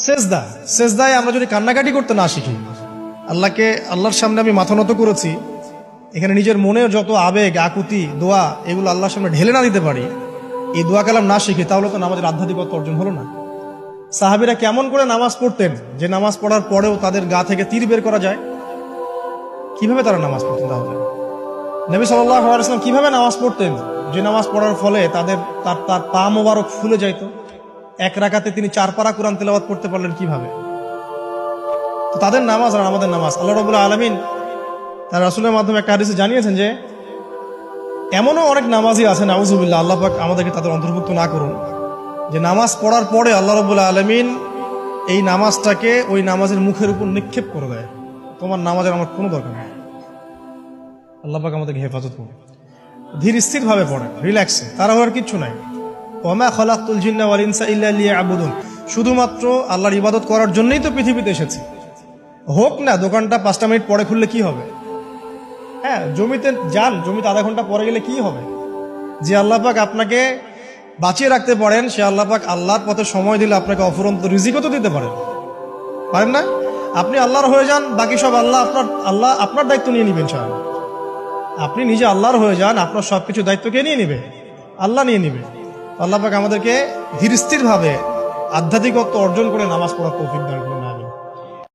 সেজদা, সেজদায় আমরা যদি কান্নাকাটি করতে না শিখি, আল্লাহর সামনে আমি মাথা নত করেছি, এখানে নিজের মনের যত আবেগ আকুতি দোয়া এগুলো আল্লাহর সামনে ঢেলে না দিতে পারি, এই দোয়া কালাম না শিখি, তাহলে তো নামাজের আধ্যাত্মিকতা অর্জন হলো না। সাহাবীরা কেমন করে নামাজ পড়তেন যে নামাজ পড়ার পরেও তাদের গা থেকে তীর বের করা যায়? কিভাবে তারা নামাজ পড়তেন? তাহলে নবী সাল্লাল্লাহু আলাইহি ওয়াসাল্লাম কিভাবে নামাজ পড়তেন যে নামাজ পড়ার ফলে তার পা মোবারক ফুলে যাইত? এক রাকাতে তিনি 4 পারা কোরআন তেলাওয়াত করতে পারলেন কিভাবে? তো তাদের নামাজ আর আমাদের নামাজ, আল্লাহ রাব্বুল আলামিন তার রাসূলের মাধ্যমে একটা হাদিসে জানিয়েছেন যে এমনও অনেক নামাজি আছে, নাউযুবিল্লাহ, আল্লাহ পাক আমাদেরকে তাদের অন্তর্ভুক্ত না করুন, যে নামাজ পড়ার পরে আল্লাহ রাব্বুল আলামিন এই নামাজটাকে ওই নামাজের মুখের উপর নিক্ষেপ করে দেয়, তোমার নামাজের আমার কোনো দরকার নেই। আল্লাহ পাক আমাদেরকে হেফাজত করুন। ধীর স্থির ভাবে পড়ে, রিল্যাক্সে, তারা হওয়ার কিচ্ছু নাই। ওয়ামা খালাকতুল জিন্না ওয়াল ইনসা ইল্লা লিয়াবুদুন, শুধুমাত্র আল্লাহর ইবাদত করার জন্যই তো পৃথিবীতে এসেছি। হোক না দোকানটা 5টা মিনিট পরে খুললে কি হবে? হ্যাঁ, জমিতে যান, জমিতে আধা ঘন্টা পরে গেলে কি হবে? যে আল্লাহ পাক আপনাকে বাঁচিয়ে রাখতে পারেন, সে আল্লাহ পাক আল্লাহর পথে সময় দিলে আপনাকে অফুরন্ত রিজিকও তো দিতে পারেন না? আপনি আল্লাহর হয়ে যান, বাকি সব আল্লাহ আপনার দায়িত্ব নিয়ে নিবেন। ইনশাআল্লাহ আপনি নিজে আল্লাহর হয়ে যান, আপনার সবকিছু দায়িত্ব কে নিয়ে নিবে? আল্লাহ নিয়ে নিবে। আল্লাহ পাক আমাদেরকে ধীর স্থির ভাবে আধ্যাত্মিকত্ব অর্জন করে নামাজ পড়ার তৌফিক দান করুন।